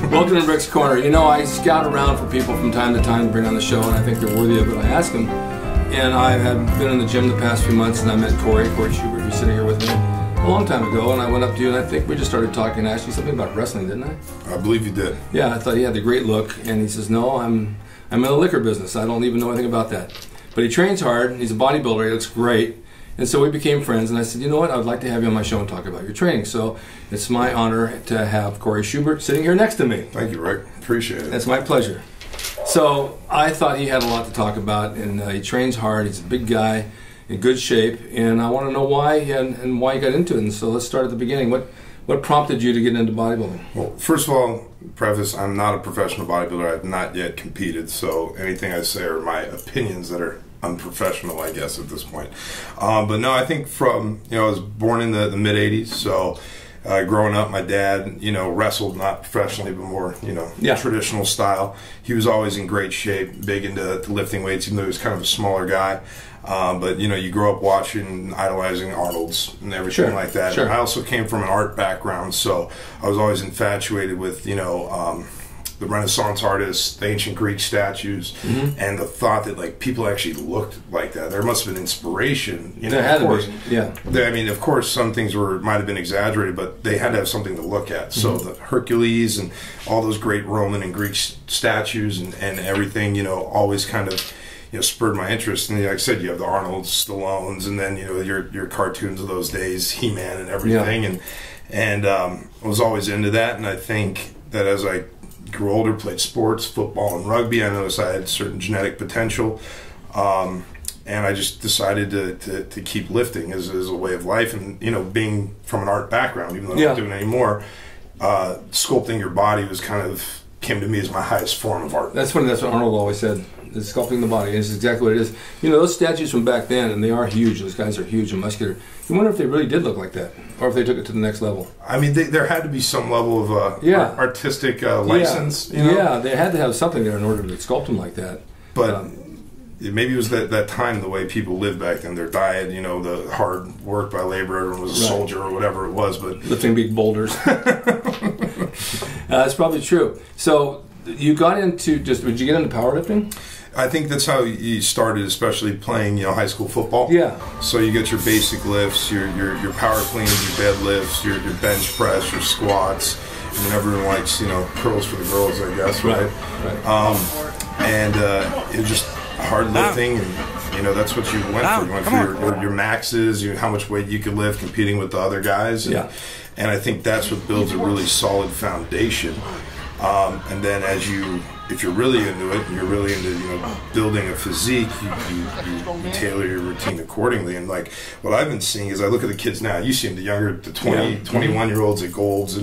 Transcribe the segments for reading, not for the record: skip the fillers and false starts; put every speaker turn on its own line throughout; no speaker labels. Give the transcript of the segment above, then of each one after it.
Welcome to Rick's Corner. You know, I scout around for people from time to time to bring on the show, and I think they're worthy of it. I ask them. And I had been in the gym the past few months, and I met Cory Schubert, who's sitting here with me a long time ago, and I went up to you, and I think we just started talking and asked you something about wrestling, didn't I?
I believe you did.
Yeah, I thought he had a great look, and he says, no, I'm in the liquor business. I don't even know anything about that. But he trains hard, he's a bodybuilder, he looks great. And so we became friends, and I said, you know what, I would like to have you on my show and talk about your training. So it's my honor to have Cory Schubert sitting here next to me.
Thank you, Rick. Appreciate it.
That's my pleasure. So I thought he had a lot to talk about, and he trains hard, he's a big guy, in good shape, and I want to know why and why he got into it. And so let's start at the beginning. What prompted you to get into bodybuilding?
Well, first of all, preface, I'm not a professional bodybuilder. I've not yet competed, so anything I say are my opinions that are unprofessional, I guess, at this point. But no, I think from, I was born in the mid-'80s, so growing up, my dad, wrestled, not professionally, but more, traditional style. He was always in great shape, big into lifting weights, even though he was kind of a smaller guy. But, you grow up watching, idolizing Arnold's and everything like that.
Sure.
And I also came from an art background, so I was always infatuated with, the Renaissance artists, the ancient Greek statues, and the thought that people actually looked like that. There must have been inspiration.
There had to be, yeah.
I mean, of course, some things might have been exaggerated, but they had to have something to look at. So the Hercules and all those great Roman and Greek statues and everything, always kind of spurred my interest. And like I said, you have the Arnold's, Stallones, and then your cartoons of those days, He-Man and everything, and I was always into that. And I think that as I grew older, played sports, football and rugby, I noticed I had certain genetic potential, and I just decided to keep lifting as a way of life. And being from an art background, even though I'm not doing it anymore, sculpting your body came to me as my highest form of art.
That's what Arnold always said. It's sculpting the body. It's exactly what it is. Those statues from back then, and they are huge. Those guys are huge and muscular. You wonder if they really did look like that, or if they took it to the next level.
I mean, there had to be some level of artistic license.
Yeah, they had to have something there in order to sculpt them like that.
But maybe it was that time, the way people lived back then, their diet, the hard work by labor, everyone was a soldier or whatever it was. But
lifting big boulders. That's probably true. So you got into did you get into powerlifting?
I think that's how you started, especially playing, high school football.
Yeah.
So you get your basic lifts, your power cleans, your deadlifts, your bench press, your squats. I mean, everyone likes, curls for the girls, I guess, right? And it's just hard lifting, and that's what you went for. You went for your maxes, how much weight you could lift, competing with the other guys. And I think that's what builds a really solid foundation. And then if you're really into it, and you're really into building a physique, you tailor your routine accordingly. And what I've been seeing is, I look at the kids now. You see them, the younger, the 20, 21-year-olds at Golds,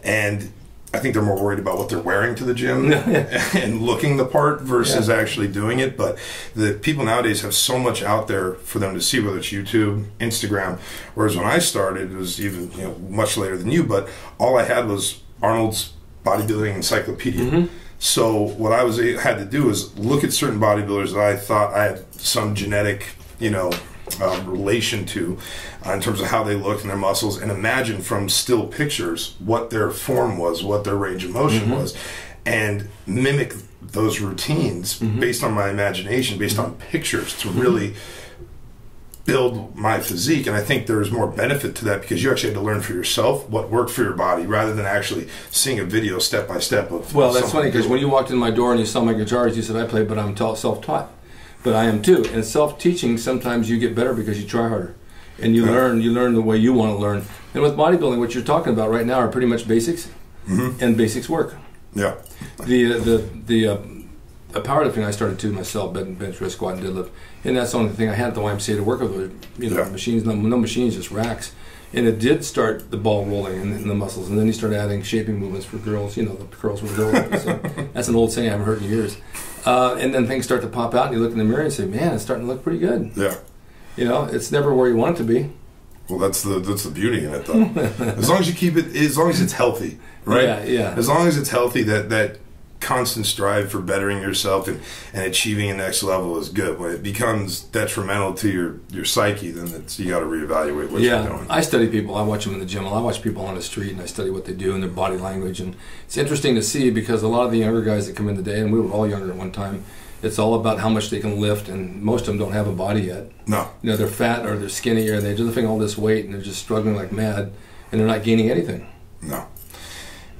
and I think they're more worried about what they're wearing to the gym and looking the part versus actually doing it. But the people nowadays have so much out there for them to see, whether it's YouTube, Instagram. Whereas when I started, it was even much later than you, but all I had was Arnold's Bodybuilding Encyclopedia. So what I had to do is look at certain bodybuilders that I thought I had some genetic, relation to, in terms of how they looked and their muscles, and imagine from still pictures what their form was, what their range of motion was, and mimic those routines based on my imagination, based on pictures, to really build my physique. And I think there's more benefit to that, because you actually had to learn for yourself what worked for your body, rather than actually seeing a video step by step of.
Well, that's funny, because when you walked in my door and you saw my guitars, you said, I play, but I'm self-taught. But I am too. And self-teaching, sometimes you get better because you try harder, and you learn the way you want to learn. And with bodybuilding, what you're talking about right now are pretty much basics, and basics work. Yeah. The powerlifting I started to myself, bench press, squat, and deadlift, and that's the only thing I had at the YMCA to work with. Machines, no machines, just racks. And it did start the ball rolling and the muscles, and then you start adding shaping movements for girls. The curls for the girls. So that's an old saying I haven't heard in years. And then things start to pop out, and you look in the mirror and say, "Man, it's starting to look pretty good." Yeah. It's never where you want it to be.
Well, that's the beauty in it, though. As long as you keep it, as long as it's healthy, right?
Yeah.
As long as it's healthy, that constant strive for bettering yourself and achieving a next level is good. When it becomes detrimental to your psyche, then you got to reevaluate what you're doing.
I study people. I watch them in the gym. I watch people on the street, and I study what they do and their body language. And it's interesting to see, because a lot of the younger guys that come in today, and we were all younger at one time, it's all about how much they can lift, and most of them don't have a body yet.
No.
You know, they're fat or they're skinny, or they're lifting all this weight, and they're just struggling like mad, and they're not gaining anything.
No.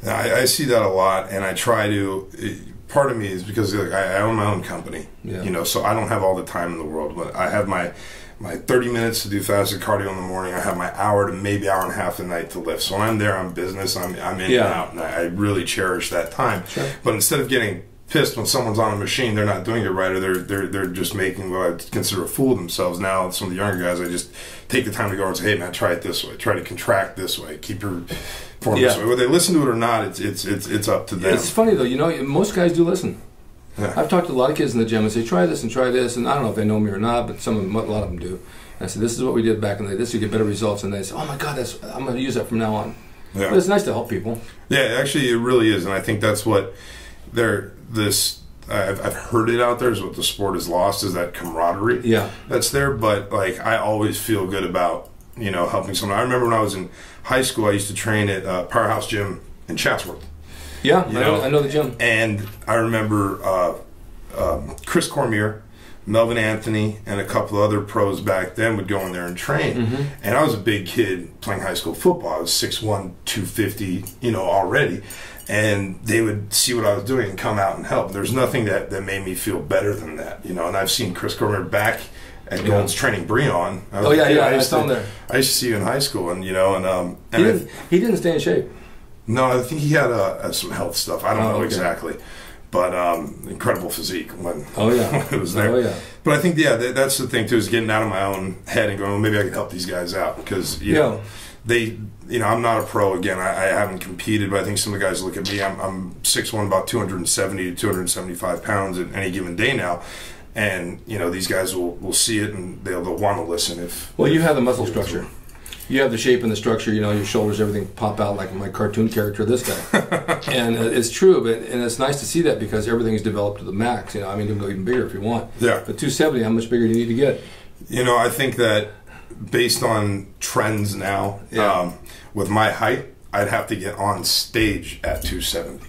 I see that a lot, and I try to. Part of me is because I own my own company, you know, so I don't have all the time in the world. But I have my 30 minutes to do fasted cardio in the morning. I have my hour to maybe hour and a half a night to lift. So when I'm there on business, I'm in and out, and I really cherish that time. Sure. But instead of getting pissed when someone's on a machine, they're not doing it right, or they're just making what I consider a fool of themselves. Now, some of the younger guys, I just take the time to go and say, hey man, try it this way, try to contract this way, keep your form this way. Whether they listen to it or not, it's up to them.
It's funny though, you know, most guys do listen. Yeah. I've talked to a lot of kids in the gym and say, try this and try this, and I don't know if they know me or not, but a lot of them do. And I said, this is what we did back in the day. This, you get better results, and they say, oh my God, I'm going to use that from now on. Yeah. But it's nice to help people. Yeah,
actually, it really is, and I think that's what I've heard it out there is what the sport has lost, is that camaraderie. Yeah, that's there. But like, I always feel good about, you know, helping someone. I remember when I was in high school, I used to train at Powerhouse Gym in Chatsworth.
Yeah, I know the gym.
And I remember Chris Cormier, Melvin Anthony, and a couple of other pros back then would go in there and train. Mm-hmm. And I was a big kid playing high school football. I was 6'1", 250, you know, already. And they would see what I was doing and come out and help. There's nothing that made me feel better than that, you know. And I've seen Chris Cormier back at Gold's training Breon. I saw him there. I used to see you in high school, and you know, and
he didn't stay in shape.
No, I think he had some health stuff. I don't know exactly, but incredible physique when it was there. Oh yeah. But I think that's the thing too, is getting out of my own head and going, well, maybe I can help these guys out, because you know. I'm not a pro again. I haven't competed, but I think some of the guys look at me. I'm 6'1", about 270 to 275 pounds at any given day now, and you know, these guys will see it and they'll want to listen.
You have the muscle structure, you have the shape and the structure. You know, your shoulders, everything pop out like my cartoon character, this guy. And it's true, and it's nice to see that, because everything's developed to the max. You know, I mean, you can go even bigger if you want. Yeah. But 270, how much bigger do you need to get?
You know, I think that based on trends now, with my height, I'd have to get on stage at 270.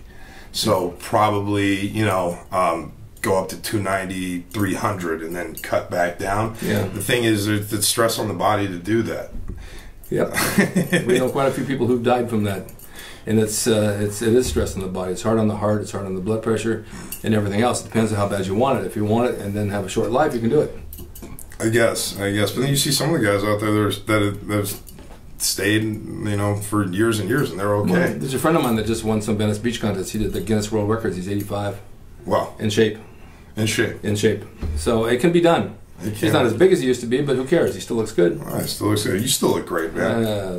So probably, you know, go up to 290, 300, and then cut back down. Yeah. The thing is, it's stress on the body to do that.
Yep. We know quite a few people who've died from that. And it is stress on the body. It's hard on the heart, it's hard on the blood pressure, and everything else. It depends on how bad you want it. If you want it and then have a short life, you can do it.
I guess. But then you see some of the guys out there that have stayed, you know, for years and years, and they're okay.
Well, there's a friend of mine that just won some Venice Beach contest. He did the Guinness World Records. He's 85.
Wow.
In shape.
In shape.
In shape. So it can be done. He's not as big as he used to be, but who cares? He still looks good.
He still looks good. You still look great, man.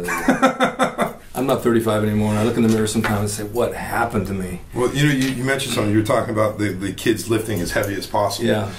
I'm not 35 anymore, and I look in the mirror sometimes and say, what happened to me?
Well, you know, you mentioned something. You were talking about the kids lifting as heavy as possible.
Yeah.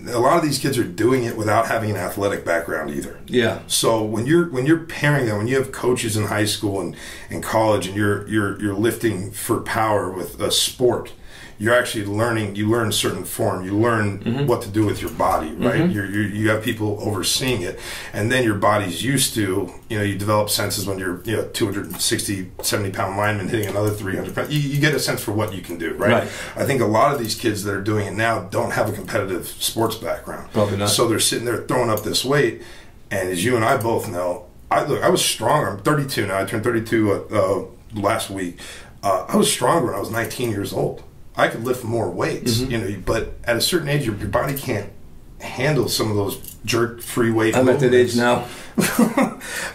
A lot of these kids are doing it without having an athletic background either.
Yeah.
So when you're pairing them, when you have coaches in high school and college, and you're lifting for power with a sport, you're actually learning. You learn certain form. You learn what to do with your body, right? You have people overseeing it, and then your body's used to. You know, you develop senses when you're 260, 70 pound lineman hitting another 300 pounds. You get a sense for what you can do, right? I think a lot of these kids that are doing it now don't have a competitive sports background.
Probably not.
So they're sitting there throwing up this weight, and as you and I both know, I was stronger. I'm 32 now. I turned 32 last week. I was stronger when I was 19 years old. I could lift more weights, you know, but at a certain age, your body can't handle some of those jerk-free weight movements.
I'm at that age now.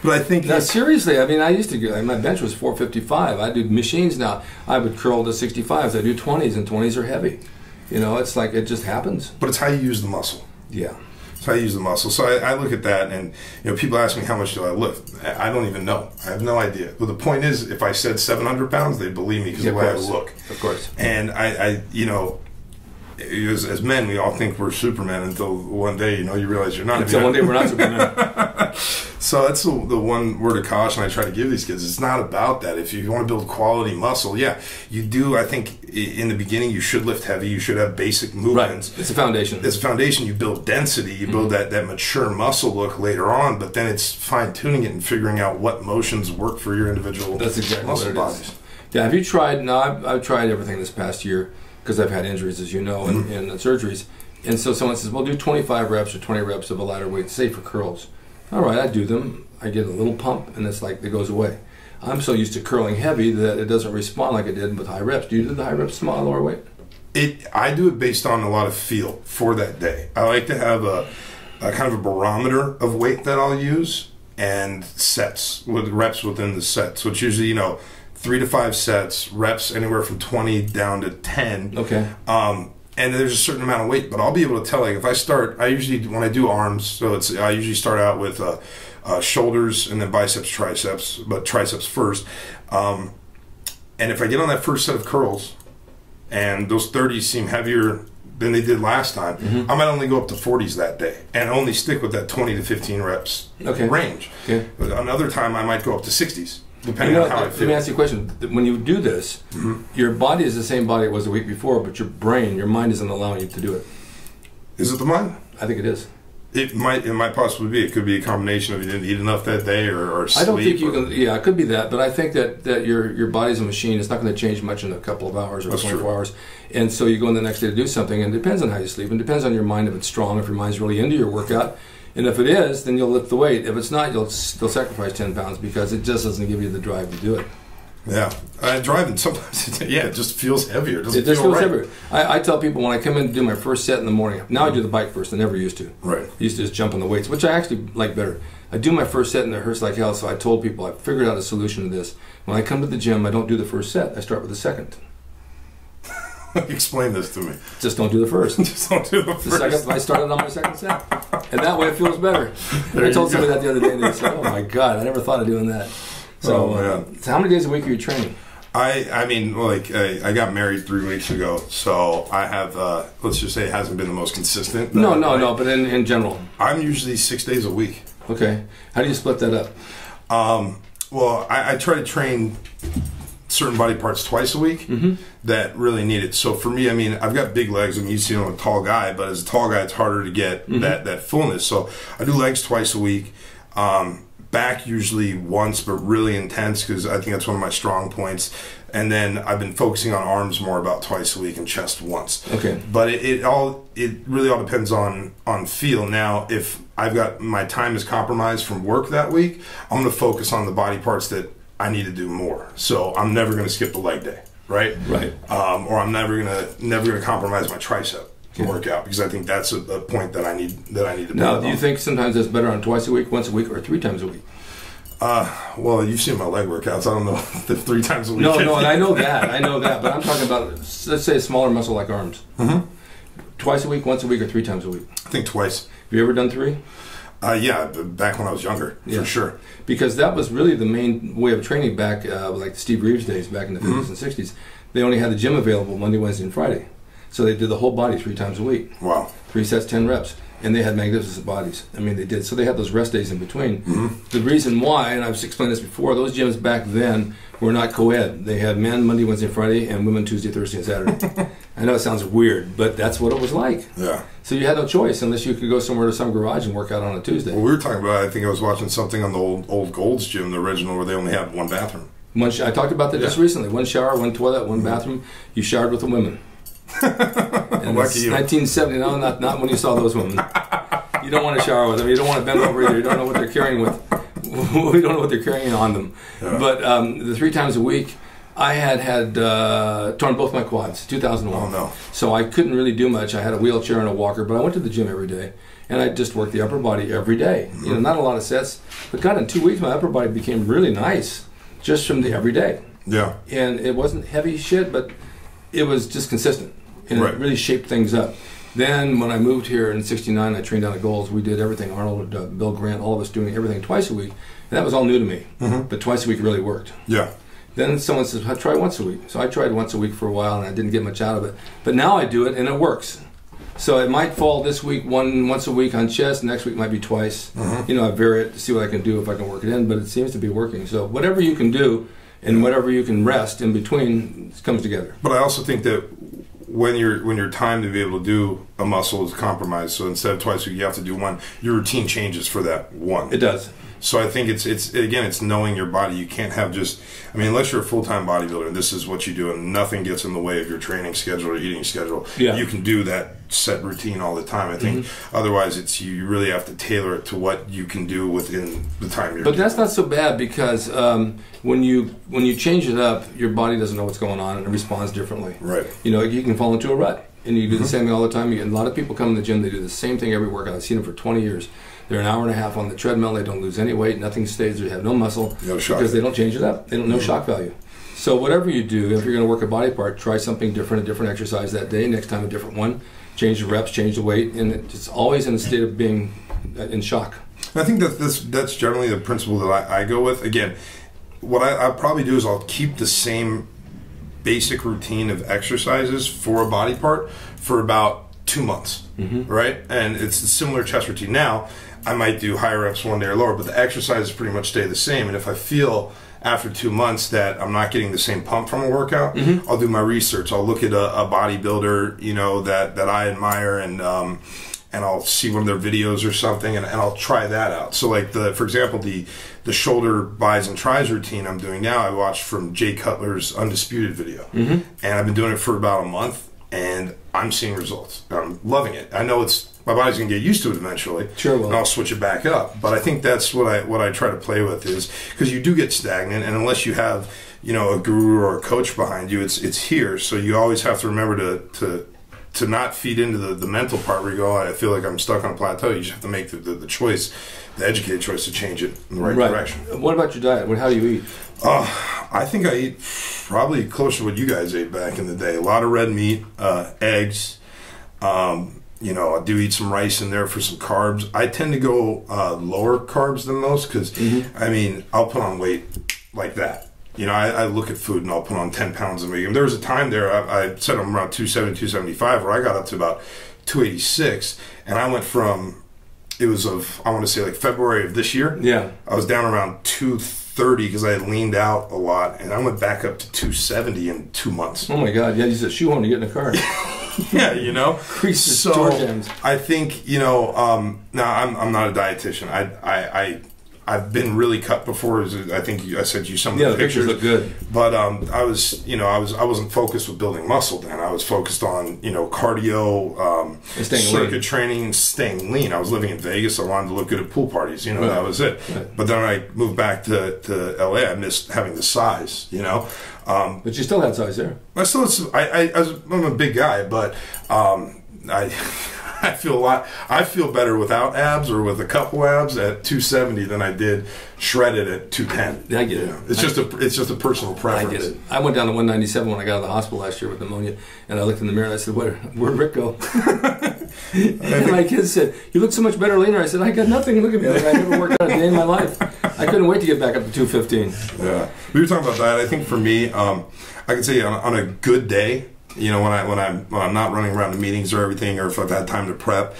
But I think...
No, seriously, I mean, I used to go... My bench was 455. I do machines now. I would curl to 65s. I do 20s, and 20s are heavy. You know, it's like, it just happens.
But it's how you use the muscle.
Yeah.
It's how you use the muscle. So I look at that, and you know, people ask me, how much do I lift? I don't even know. I have no idea. But the point is, if I said 700 pounds, they'd believe me because of the way I look.
Of course.
And I you know, as men, we all think we're Superman until one day, you know, you realize you're not.
Until one day we're not Superman.
So that's the one word of caution I try to give these kids. It's not about that. If you want to build quality muscle, yeah, you do. I think in the beginning you should lift heavy. You should have basic movements.
Right. It's a foundation.
It's a foundation. You build density. You build that mature muscle look later on. But then it's fine tuning it and figuring out what motions work for your individual muscle bodies.
Yeah. Have you tried? Now I've tried everything this past year because I've had injuries, as you know, and surgeries. And so someone says, "Well, do 25 reps or 20 reps of a lighter weight, say for curls." All right, I do them. I get a little pump, and it's like it goes away. I'm so used to curling heavy that it doesn't respond like it did with high reps. Do you do the high reps small, lower weight?
I do it based on a lot of feel for that day. I like to have a kind of a barometer of weight that I'll use and sets with reps within the set. So it's usually 3 to 5 sets, reps anywhere from 20 down to 10.
Okay.
And there's a certain amount of weight, but I'll be able to tell, like, if I start, when I do arms, so I usually start out with shoulders and then biceps, triceps, but triceps first. And if I get on that first set of curls and those 30s seem heavier than they did last time, I might only go up to 40s that day and only stick with that 20 to 15 reps range. Okay. But another time I might go up to 60s. Depending on how I feel.
Let me ask you a question. When you do this, your body is the same body it was the week before, but your brain, your mind isn't allowing you to do it.
Is it the mind?
I think it is.
It might possibly be. It could be a combination of you didn't eat enough that day or sleep.
I don't think you can. Yeah, it could be that, but I think that your body's a machine. It's not going to change much in a couple of hours or 24 hours. And so you go in the next day to do something, and it depends on how you sleep, and it depends on your mind if it's strong, if your mind's really into your workout. And if it is, then you'll lift the weight. If it's not, you'll still sacrifice 10 pounds because it just doesn't give you the drive to do it.
Yeah. Driving sometimes, it just feels heavier. It
just feels heavier. I tell people when I come in to do my first set in the morning, now I do the bike first. I never used to.
Right.
I used to just jump on the weights, which I actually like better. I do my first set and it hurts like hell, so I told people I figured out a solution to this. When I come to the gym, I don't do the first set. I start with the second.
Explain this to me.
Just don't do the first.
Just don't do the first.
I started on my second set. And that way it feels better. I told somebody that the other day and they said, "Oh my God, I never thought of doing that." So, so how many days a week are you training?
I mean, like, I got married 3 weeks ago, so I have, let's just say it hasn't been the most consistent.
No, but in general.
I'm usually 6 days a week.
Okay. How do you split that up?
Well, I try to train certain body parts twice a week that really need it. So for me, I mean, I've got big legs. I'm used to, I'm a tall guy, but as a tall guy, it's harder to get that fullness. So I do legs twice a week. Back usually once, but really intense because I think that's one of my strong points. And then I've been focusing on arms more, about twice a week, and chest once. Okay. But it really all depends on feel. Now, if I've got my time is compromised from work that week, I'm going to focus on the body parts that I need to do more. So I'm never going to skip the leg day, right? Right. Or I'm never gonna compromise my tricep workout because I think that's a point that I need to build
Now, do you think sometimes it's better on twice a week, once a week, or 3 times a week?
Well, you've seen my leg workouts. I don't know if 3 times a week.
No, and I know that. But I'm talking about, let's say, a smaller muscle like arms. Twice a week, once a week, or 3 times a week?
I think twice.
Have you ever done 3?
Yeah, back when I was younger, for sure.
Because that was really the main way of training back, like Steve Reeves days back in the 50s and 60s. They only had the gym available Monday, Wednesday, and Friday. So they did the whole body 3 times a week. Wow. 3 sets, 10 reps. And they had magnificent bodies. I mean, they did. So they had those rest days in between. The reason why, and I've explained this before, those gyms back then were not co-ed. They had men Monday, Wednesday, Friday, and women Tuesday, Thursday, and Saturday. I know it sounds weird, but that's what it was like. Yeah. So you had no choice unless you could go somewhere to some garage and work out on a Tuesday.
Well, we were talking about, I think I was watching something on the old Gold's Gym, the original, where they only had 1 bathroom.
I talked about that just recently. 1 shower, 1 toilet, 1 bathroom. You showered with the women. And
Lucky you.
1970. No, not when you saw those women. You don't want to shower with them. You don't want to bend over either. You don't know what they're carrying with. We don't know what they're carrying on them. Yeah. But the 3 times a week, I had torn both my quads, 2001. Oh, no. So I couldn't really do much. I had a wheelchair and a walker, but I went to the gym every day. And I just worked the upper body every day. You know, not a lot of sets. But God, in 2 weeks, my upper body became really nice just from the every day. Yeah. And it wasn't heavy shit, but it was just consistent. And it really shaped things up. Then when I moved here in '69, I trained down at Gold's. We did everything. Arnold, Bill Grant, all of us doing everything twice a week. And that was all new to me. But twice a week really worked. Yeah. Then someone says, try once a week. So I tried once a week for a while, and I didn't get much out of it. But now I do it, and it works. So it might fall this week once a week on chest, next week might be twice. You know, I vary it to see what I can do, if I can work it in, but it seems to be working. So whatever you can do and whatever you can rest in between comes together.
But I also think that when your time to be able to do a muscle is compromised, so instead of twice a week you have to do one, your routine changes for that one.
It does.
So I think it's knowing your body. You can't have just, I mean, unless you're a full-time bodybuilder and this is what you do and nothing gets in the way of your training schedule or eating schedule, you can do that set routine all the time. I think otherwise you really have to tailor it to what you can do within the time you're
But that's not so bad, because when you change it up, your body doesn't know what's going on and it responds differently.
Right.
You know, you can fall into a rut and you do the same thing all the time. You get a lot of people come in the gym, they do the same thing every workout. I've seen them for 20 years. They're an hour and a half on the treadmill. They don't lose any weight. Nothing stays. They have no muscle because they don't change it up. They don't know shock value. So whatever you do, if you're going to work a body part, try something different, a different exercise that day. Next time, a different one. Change the reps, change the weight, and it's always in a state of being in shock.
I think that's generally the principle that I go with. Again, what I probably do is I'll keep the same basic routine of exercises for a body part for about 2 months, right? And it's a similar chest routine. Now, I might do higher reps one day or lower, but the exercises pretty much stay the same. And if I feel after 2 months that I'm not getting the same pump from a workout, I'll do my research. I'll look at a bodybuilder, you know, that I admire, and I'll see one of their videos or something, and I'll try that out. So like for example, the shoulder buys and tries routine I'm doing now, I watched from Jay Cutler's Undisputed video, and I've been doing it for about a month, and I'm seeing results. I'm loving it. I know my body's gonna get used to it eventually.
Sure will.
And I'll switch it back up. But I think that's what I try to play with, is because you do get stagnant, and unless you have, you know, a guru or a coach behind you, it's here. So you always have to remember to not feed into the mental part where you go, oh, I feel like I'm stuck on a plateau. You just have to make the choice, the educated choice, to change it in the right direction.
What about your diet? How do you eat?
I think I eat probably close to what you guys ate back in the day. A lot of red meat, eggs. You know, I do eat some rice in there for some carbs. I tend to go lower carbs than most because, I mean, I'll put on weight like that. You know, I look at food and I'll put on 10 pounds a week. And there was a time there, I said I'm around 270, 275, where I got up to about 286. And I went from, I want to say like February of this year. Yeah. I was down around 230 because I had leaned out a lot. And I went back up to 270 in 2 months.
Oh my God. Yeah, you said shoehorn to get in the car.
Yeah, you know.
So
I think, you know, now I'm not a dietitian. I've been really cut before. I think I sent you some of the pictures.
Look good.
But I wasn't focused with building muscle then. I was focused on, you know, cardio, circuit training, staying lean. I was living in Vegas. I wanted to look good at pool parties. You know, that was it. Right. But then I moved back to LA. I missed having the size. You know.
But you still had size there.
I'm a big guy, but I feel better without abs or with a couple abs at 270 than I did shredded at 210.
Yeah, I get it.
It's just a personal preference.
I get it. I went down to 197 when I got out of the hospital last year with pneumonia, and I looked in the mirror and I said, "Where'd Rick go?" And my kids said, "You look so much better leaner." I said, "I got nothing. Look at me. I never worked out a day in my life." I couldn't wait to get back up to 215.
Yeah, we were talking about that. I think for me, I can say on a good day, you know, when I'm not running around to meetings or everything, or if I've had time to prep,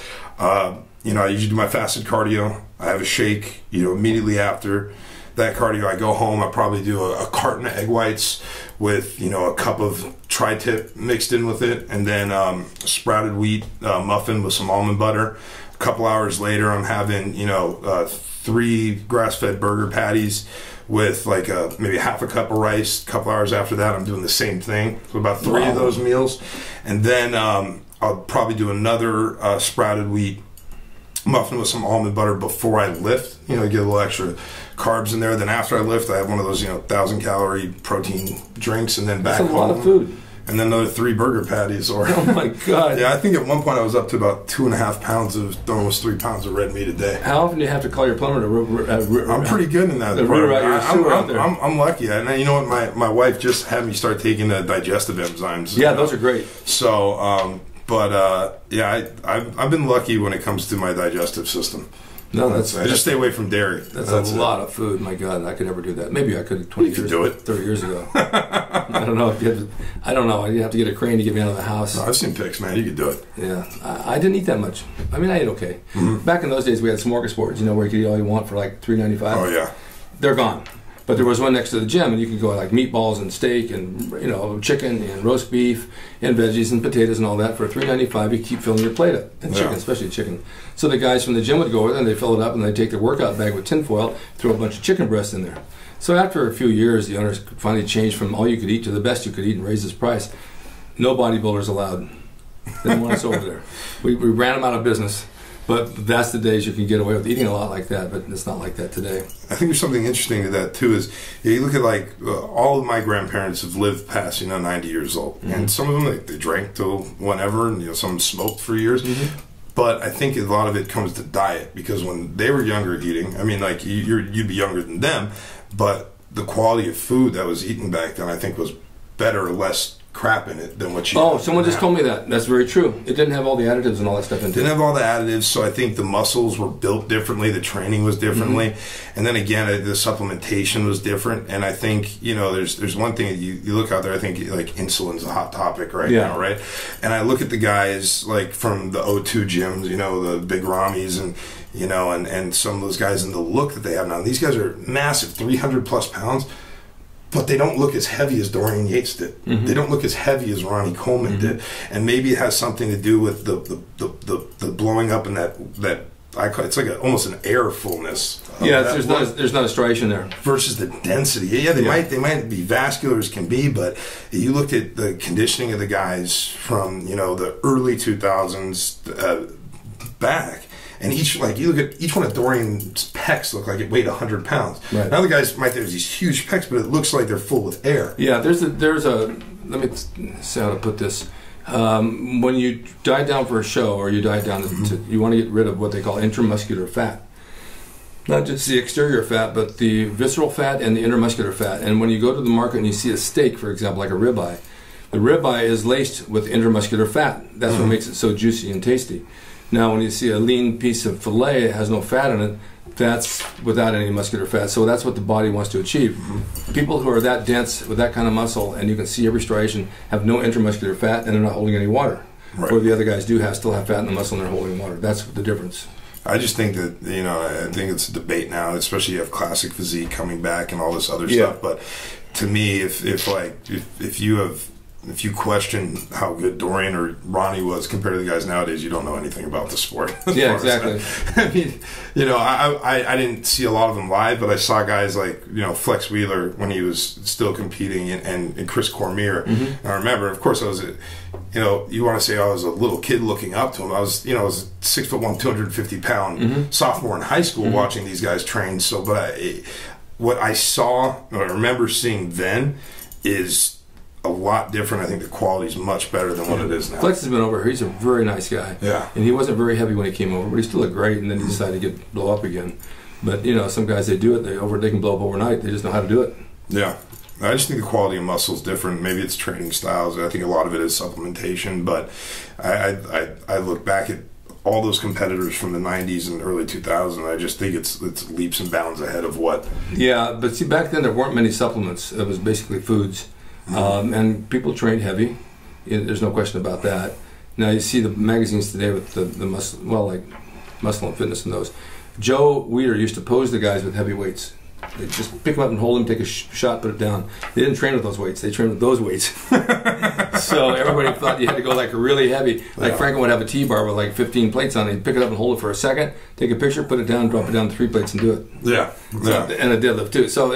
you know, I usually do my fasted cardio. I have a shake, you know, immediately after that cardio. I go home. I probably do a carton of egg whites with, you know, a cup of tri-tip mixed in with it, and then sprouted wheat muffin with some almond butter. A couple hours later, I'm having, you know, 3 grass-fed burger patties with like maybe half a cup of rice. A couple hours after that, I'm doing the same thing. So about 3 of those meals. And then I'll probably do another sprouted wheat muffin with some almond butter before I lift. You know, get a little extra carbs in there. Then after I lift, I have one of those, you know, 1,000-calorie protein drinks, and then back home.
That's a lot of food.
And then another 3 burger patties. Or
oh my God!
Yeah, I think at one point I was up to about 2.5 pounds of almost 3 pounds of red meat a day.
How often do you have to call your plumber to?
I'm pretty good in that. I'm lucky, and you know what? My wife just had me start taking the digestive enzymes.
Yeah, those are great.
So, yeah, I've been lucky when it comes to my digestive system.
No, that's
just stay away from dairy.
That's a lot of food. My God, I could never do that. Maybe I could 20 years ago, 30 years ago. I don't know. I don't know. You'd have to get a crane to get me out of the house.
No, I've seen pics, man. You could do it.
Yeah, I didn't eat that much. I mean, I ate okay. Back in those days, we had smorgasbords. You know, where you could eat all you want for like $3.95.
Oh yeah.
They're gone. But there was one next to the gym, and you could go like meatballs and steak and, you know, chicken and roast beef and veggies and potatoes and all that for $3.95. You keep filling your plate up, and chicken, especially chicken. So the guys from the gym would go over there and they fill it up and they take their workout bag with tinfoil, throw a bunch of chicken breasts in there. So after a few years, the owners finally changed from all you could eat to the best you could eat and raised his price. No bodybuilders allowed. They didn't want us over there. We ran them out of business. But that's the days you can get away with eating a lot like that, but it's not like that today.
I think there's something interesting to that too. Is you look at like all of my grandparents have lived past 90 years old, and some of them they drank till whenever, and some smoked for years. But I think a lot of it comes to diet, because when they were younger eating, I mean, like you'd be younger than them, but the quality of food that was eaten back then, I think, was better or less crap in it than what you
someone just told me that. That's very true. It didn't have all the additives and all that stuff in it.
Didn't have all the additives, so I think the muscles were built differently, the training was differently, and then again the supplementation was different. And I think there's one thing you look out there, I think like insulin's a hot topic right now, right? And I look at the guys like from the O2 gyms, the big Ramis and and some of those guys, and the look that they have now. These guys are massive, 300 plus pounds. But they don't look as heavy as Dorian Yates did. They don't look as heavy as Ronnie Coleman did. And maybe it has something to do with the blowing up and that it's like almost an air fullness.
Yeah, there's not a striation there.
Versus the density. Yeah, they might be vascular as can be, but you looked at the conditioning of the guys from the early 2000s back. And you look at each one of Dorian's pecs look like it weighed 100 pounds. Right. Now the guys might have these huge pecs, but it looks like they're full with air.
Yeah, there's a let me see how to put this. When you diet down for a show, or you diet down, you want to get rid of what they call intramuscular fat. Not just the exterior fat, but the visceral fat and the intermuscular fat. And when you go to the market and you see a steak, for example, like a ribeye, the ribeye is laced with intramuscular fat. That's what makes it so juicy and tasty. Now, when you see a lean piece of filet, it has no fat in it, that's without any muscular fat. So that's what the body wants to achieve. People who are that dense with that kind of muscle, and you can see every striation, have no intramuscular fat, and they're not holding any water. Right. Or the other guys do still have fat in the muscle, and they're holding water. That's the difference.
I just think that, I think it's a debate now, especially you have classic physique coming back and all this other stuff. But to me, if you question how good Dorian or Ronnie was compared to the guys nowadays, you don't know anything about the sport.
Yeah, exactly.
I mean, I didn't see a lot of them live, but I saw guys like, Flex Wheeler when he was still competing, and Chris Cormier. And I remember, of course, I was, you want to say I was a little kid looking up to him. I was, I was a 6'1", 250 pound sophomore in high school watching these guys train. So, but what I saw, what I remember seeing then is a lot different. I think the quality is much better than what it is now.
Flex has been over here. He's a very nice guy. Yeah. And he wasn't very heavy when he came over, but he still looked great, and then he decided to blow up again. But, some guys, they do it. They can blow up overnight. They just know how to do it.
Yeah. I just think the quality of muscle is different. Maybe it's training styles. I think a lot of it is supplementation. But I look back at all those competitors from the 90s and early 2000s, I just think it's leaps and bounds ahead of what.
Yeah, but see, back then there weren't many supplements. It was basically foods. And people trained heavy. There's no question about that. Now you see the magazines today with the muscle, like Muscle and Fitness and those. Joe Weider used to pose the guys with heavy weights. They just pick them up and hold them, take a shot, put it down. They didn't train with those weights. They trained with those weights. So everybody thought you had to go like really heavy. Like Franklin would have a T-bar with like 15 plates on it. He'd pick it up and hold it for a second, take a picture, put it down, drop it down to 3 plates and do it.
Yeah.
And a deadlift too. So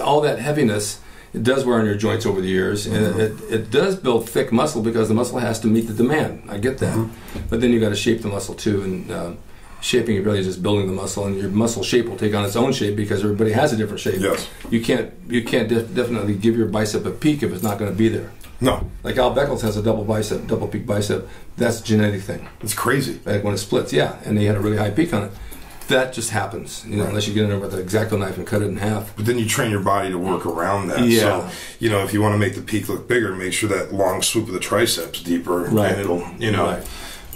all that heaviness, it does wear on your joints over the years, and it does build thick muscle because the muscle has to meet the demand. I get that, but then you got to shape the muscle too, and shaping it really is just building the muscle, and your muscle shape will take on its own shape because everybody has a different shape.
Yes,
you can't definitely give your bicep a peak if it's not going to be there.
No,
like Al Beckles has a double peak bicep. That's a genetic thing.
It's crazy.
Like when it splits, and he had a really high peak on it. That just happens, unless you get in there with an X-Acto knife and cut it in half.
But then you train your body to work around that.
Yeah.
So, if you want to make the peak look bigger, make sure that long swoop of the triceps deeper.
Right.
And it'll,
Right.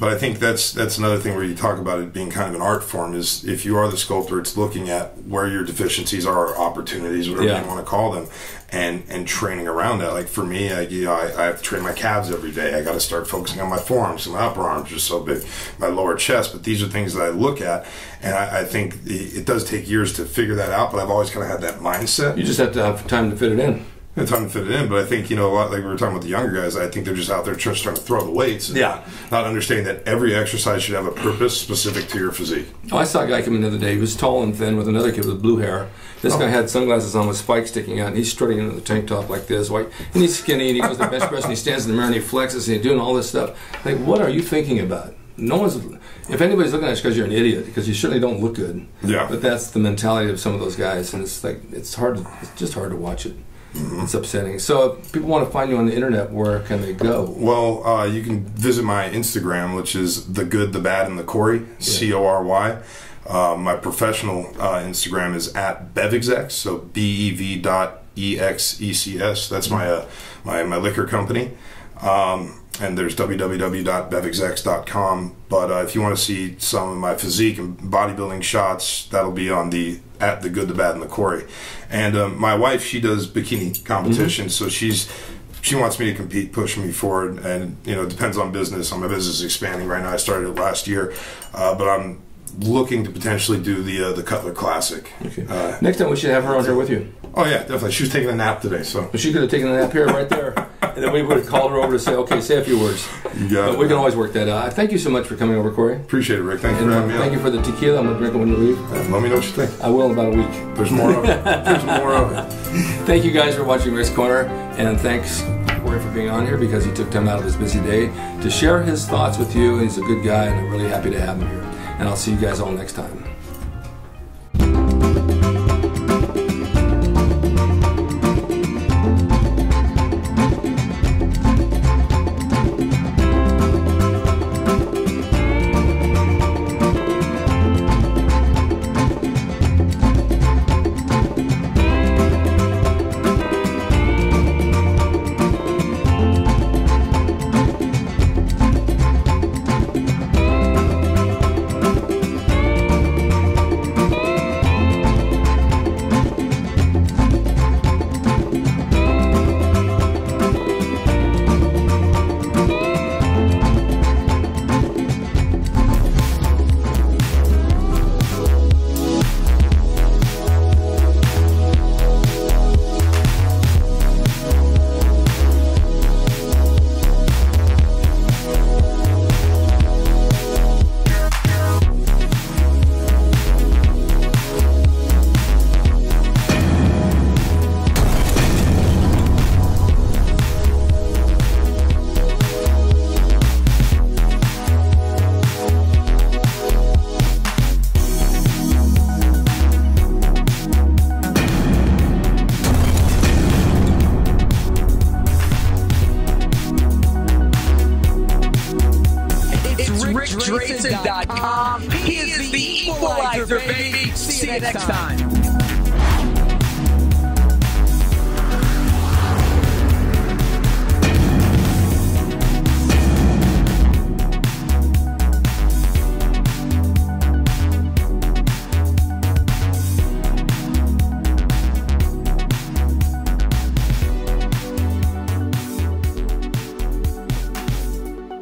But I think that's another thing where you talk about it being kind of an art form, is if you are the sculptor, it's looking at where your deficiencies are, or opportunities, whatever you want to call them, and training around that. Like for me, I have to train my calves every day. I got to start focusing on my forearms, and my upper arms are so big, my lower chest. But these are things that I look at, and I think it does take years to figure that out. But I've always kind of had that mindset.
You just have to have time to fit it in.
And time to fit it in, but I think, a lot, like we were talking about the younger guys, I think they're just out there just trying to throw the weights, and not understanding that every exercise should have a purpose specific to your physique.
Oh, I saw a guy come in the other day. He was tall and thin with another kid with blue hair. This guy had sunglasses on with spikes sticking out, and he's strutting into the tank top like this, and he's skinny, and he goes to the bench press, and he stands in the mirror, and he flexes, and he's doing all this stuff. Like, what are you thinking about? No one's. If anybody's looking at it, it's because you're an idiot, because you certainly don't look good. Yeah. But that's the mentality of some of those guys, and it's like it's just hard to watch it. It's upsetting. So if people want to find you on the internet, where can they go?
Well, you can visit my Instagram, which is The Good, The Bad, and The Cory, C-O-R-Y. My professional Instagram is @BevExecs, so BEV.EXECS. That's my liquor company. And there's www.bevexecs.com. But if you want to see some of my physique and bodybuilding shots, that'll be on the Good, the Bad, and the Cory. And my wife, she does bikini competitions, so she wants me to compete, pushing me forward. And it depends on business. My business is expanding right now. I started it last year, but I'm looking to potentially do the Cutler Classic. Okay.
Next time we should have her on here with you.
Oh yeah, definitely. She was taking a nap today, so
she could have taken a nap here, right there, and then we would have called her over to say, "Okay, say a few words."
You got it.
We can always work that out. Thank you so much for coming over, Cory.
Appreciate it, Rick. Thank you for having me.
Thank you for the tequila. I'm gonna drink it when you leave.
Let me know what you think.
I will in about a week.
There's more of it. There's more of it.
Thank you guys for watching Rick's Corner, and thanks Cory for being on here, because he took time out of his busy day to share his thoughts with you. He's a good guy, and I'm really happy to have him here. And I'll see you guys all next time.
drasin.com. He is the equalizer, baby. See you next time.